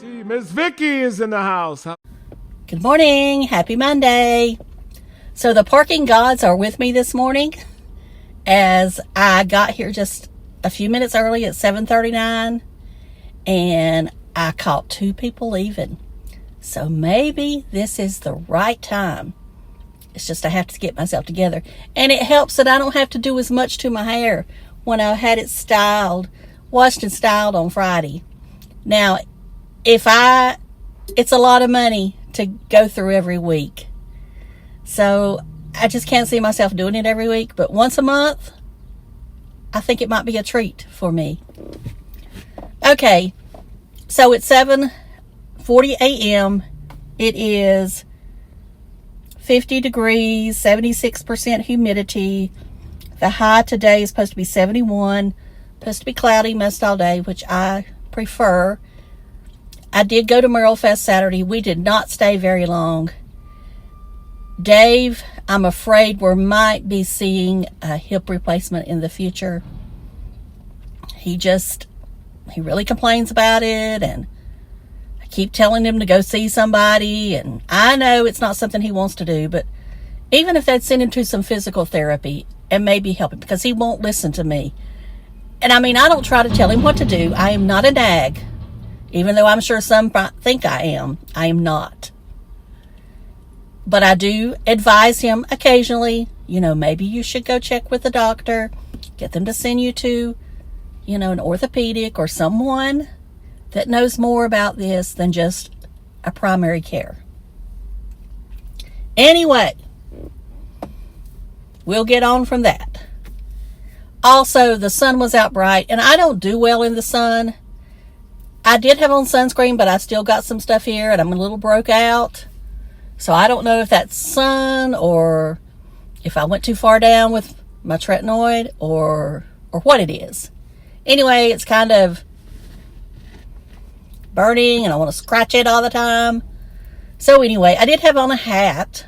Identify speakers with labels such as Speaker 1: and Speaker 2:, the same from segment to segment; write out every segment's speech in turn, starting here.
Speaker 1: See, Miss Vicky is in the house.
Speaker 2: Good morning. Happy Monday. So the parking gods are with me this morning as I got here just a few minutes early at 7:39 and I caught 2 people leaving. So maybe this is the right time. It's just I have to get myself together. And it helps that I don't have to do as much to my hair when I had it washed and styled on Friday. Now, it's a lot of money to go through every week. So I just can't see myself doing it every week. But once a month, I think it might be a treat for me. Okay, so it's 7:40 a.m. It is 50 degrees, 76% humidity. The high today is supposed to be 71. Supposed to be cloudy most all day, which I prefer. I did go to Merle Fest Saturday. We did not stay very long. Dave, I'm afraid we might be seeing a hip replacement in the future. He really complains about it, and I keep telling him to go see somebody, and I know it's not something he wants to do, but even if they'd send him to some physical therapy and maybe help him, because he won't listen to me. And I don't try to tell him what to do. I am not a nag. Even though I'm sure some think I am not. But I do advise him occasionally, maybe you should go check with the doctor, get them to send you to, an orthopedic or someone that knows more about this than just a primary care. Anyway, we'll get on from that. Also, the sun was out bright, and I don't do well in the sun. I did have on sunscreen, but I still got some stuff here, and I'm a little broke out. So I don't know if that's sun or if I went too far down with my tretinoid or what it is. Anyway, it's kind of burning, and I want to scratch it all the time. So anyway, I did have on a hat,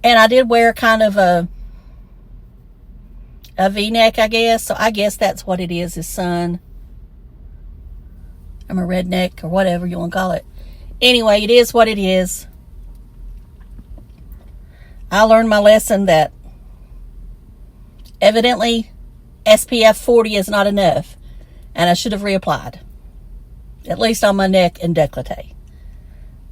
Speaker 2: and I did wear kind of a V-neck, I guess. So I guess that's what it is sun. I'm a redneck or whatever you want to call it. Anyway, it is what it is. I learned my lesson that evidently SPF 40 is not enough, and I should have reapplied, at least on my neck and décolleté.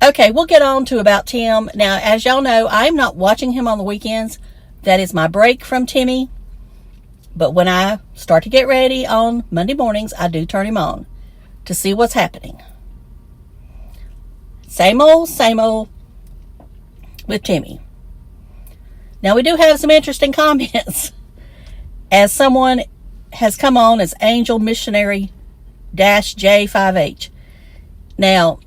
Speaker 2: Okay, we'll get on to about Tim. Now, as y'all know, I'm not watching him on the weekends. That is my break from Timmy. But when I start to get ready on Monday mornings, I do turn him on to see what's happening. Same old with Timmy. Now, we do have some interesting comments as someone has come on as Angel Missionary -J5H. Now,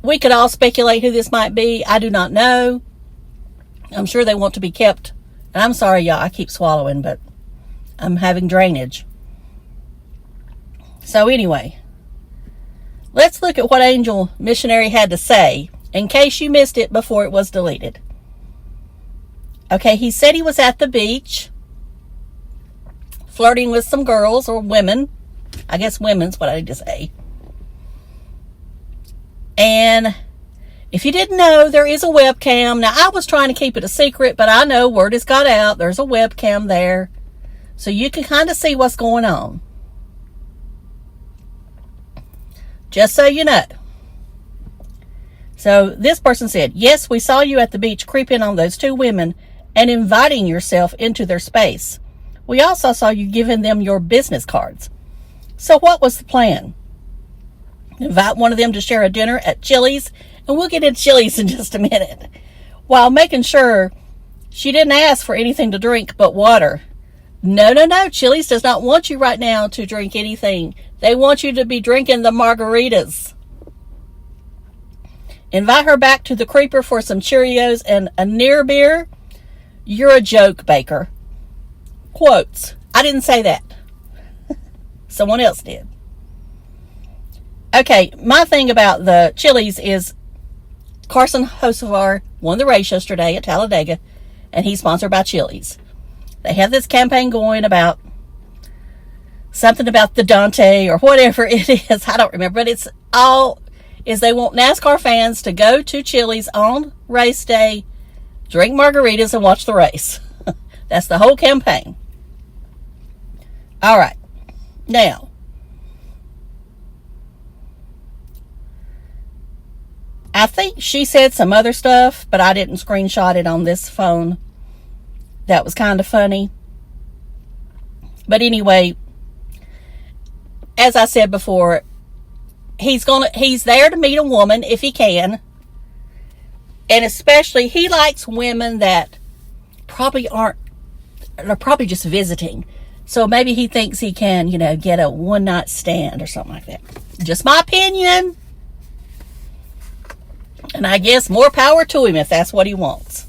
Speaker 2: we could all speculate who this might be. I do not know. I'm sure they want to be kept. And I'm sorry, y'all, I keep swallowing, but I'm having drainage. So anyway, let's look at what Angel Missionary had to say in case you missed it before it was deleted. Okay, he said he was at the beach flirting with some girls or women. I guess women's what I need to say. And if you didn't know, there is a webcam. Now, I was trying to keep it a secret, but I know word has got out. There's a webcam there. So you can kind of see what's going on. Just so you know. So this person said, yes, we saw you at the beach creeping on those 2 women and inviting yourself into their space. We also saw you giving them your business cards. So what was the plan? Invite one of them to share a dinner at Chili's, and we'll get into Chili's in just a minute, while making sure she didn't ask for anything to drink but water. No. Chili's does not want you right now to drink anything. They want you to be drinking the margaritas. Invite her back to the creeper for some Cheerios and a near beer. You're a joke, Baker. Quotes. I didn't say that. Someone else did. Okay, my thing about the Chili's is Carson Hocevar won the race yesterday at Talladega, and he's sponsored by Chili's. They have this campaign going about something about the Dente or whatever it is. I don't remember, but it's all is they want NASCAR fans to go to Chili's on race day, drink margaritas, and watch the race. That's the whole campaign. All right. Now, I think she said some other stuff, but I didn't screenshot it on this phone. That was kind of funny. But anyway, as I said before, he's there to meet a woman if he can. And especially, he likes women that probably are probably just visiting. So maybe he thinks he can, get a one-night stand or something like that. Just my opinion. And I guess more power to him if that's what he wants.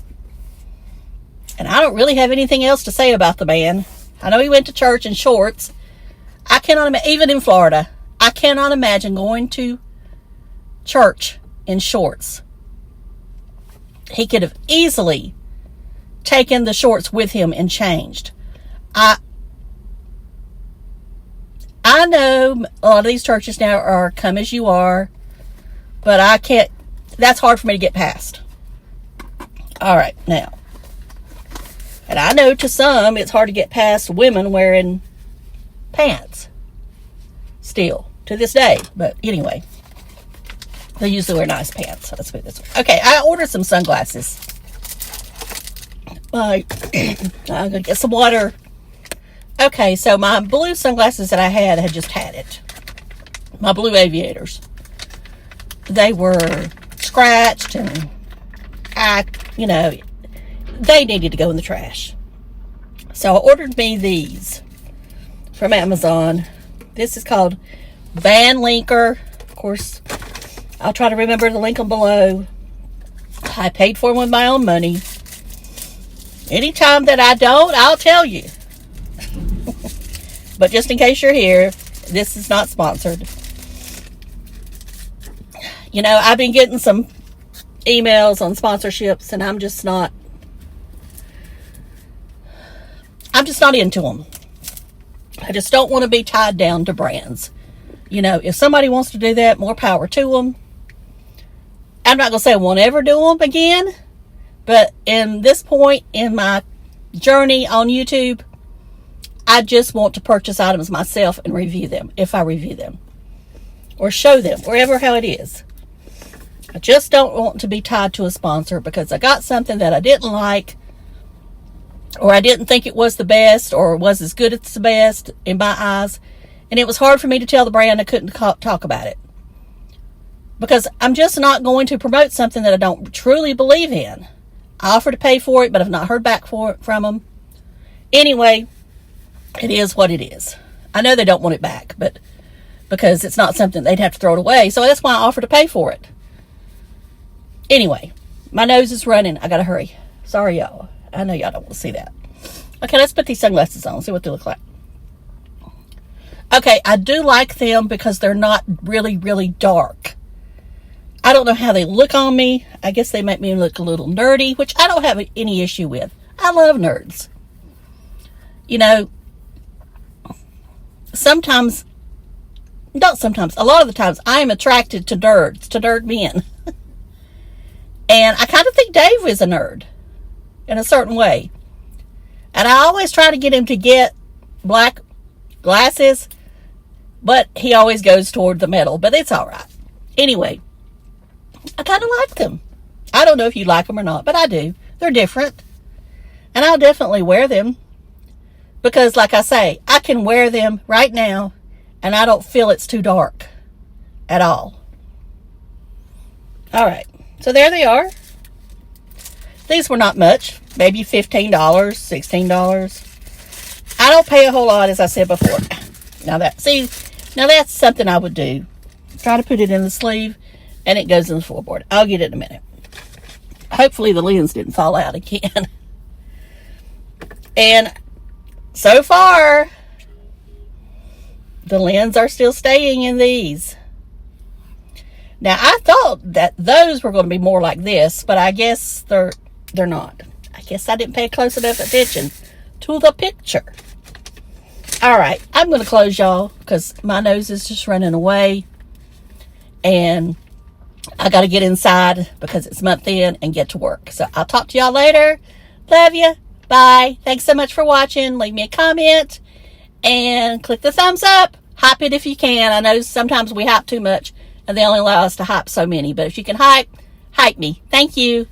Speaker 2: And I don't really have anything else to say about the man. I know he went to church in shorts. I cannot imagine, even in Florida, I cannot imagine going to church in shorts. He could have easily taken the shorts with him and changed. I know a lot of these churches now are come as you are, but I can't, that's hard for me to get past. All right, now. And I know to some it's hard to get past women wearing pants. Still, to this day. But anyway, they usually wear nice pants. Let's put it this way. Okay, I ordered some sunglasses. I'm going to get some water. Okay, so my blue sunglasses that I had just had it. My blue aviators. They were scratched and they needed to go in the trash. So I ordered me these from Amazon. This is called Van Linker. Of course, I'll try to remember to link them below. I paid for them with my own money. Anytime that I don't, I'll tell you. But just in case you're here, this is not sponsored. I've been getting some emails on sponsorships, and I'm just not into them. I just don't want to be tied down to brands. If somebody wants to do that, more power to them. I'm not going to say I won't ever do them again, but in this point in my journey on YouTube, I just want to purchase items myself and review them, if I review them. Or show them, wherever how it is. I just don't want to be tied to a sponsor because I got something that I didn't like, or I didn't think it was the best, or was as good as the best in my eyes. And it was hard for me to tell the brand I couldn't talk about it. Because I'm just not going to promote something that I don't truly believe in. I offered to pay for it, but I've not heard back from them. Anyway, it is what it is. I know they don't want it back, but because it's not something they'd have to throw it away. So that's why I offered to pay for it. Anyway, my nose is running. I gotta hurry. Sorry, y'all. I know y'all don't want to see that. Okay, let's put these sunglasses on. See what they look like. Okay, I do like them because they're not really, really dark. I don't know how they look on me. I guess they make me look a little nerdy, which I don't have any issue with. I love nerds. A lot of the times, I am attracted to nerds, to nerd men. And I kind of think Dave is a nerd in a certain way. And I always try to get him to get black glasses, but he always goes toward the metal, but it's all right. Anyway, I kind of like them. I don't know if you like them or not, but I do. They're different. And I'll definitely wear them. Because like I say, I can wear them right now and I don't feel it's too dark at all. All right. So there they are. These were not much. Maybe $15, $16. I don't pay a whole lot, as I said before. Now that's something I would do. Try to put it in the sleeve and it goes in the floorboard. I'll get it in a minute. Hopefully the lens didn't fall out again. And so far, the lens are still staying in these. Now, I thought that those were going to be more like this, but I guess they're not. I guess I didn't pay close enough attention to the picture. All right, I'm going to close, y'all, because my nose is just running away. And I got to get inside because it's month end and get to work. So I'll talk to y'all later. Love you. Bye. Thanks so much for watching. Leave me a comment and click the thumbs up. Hype it if you can. I know sometimes we hype too much and they only allow us to hype so many. But if you can hype me. Thank you.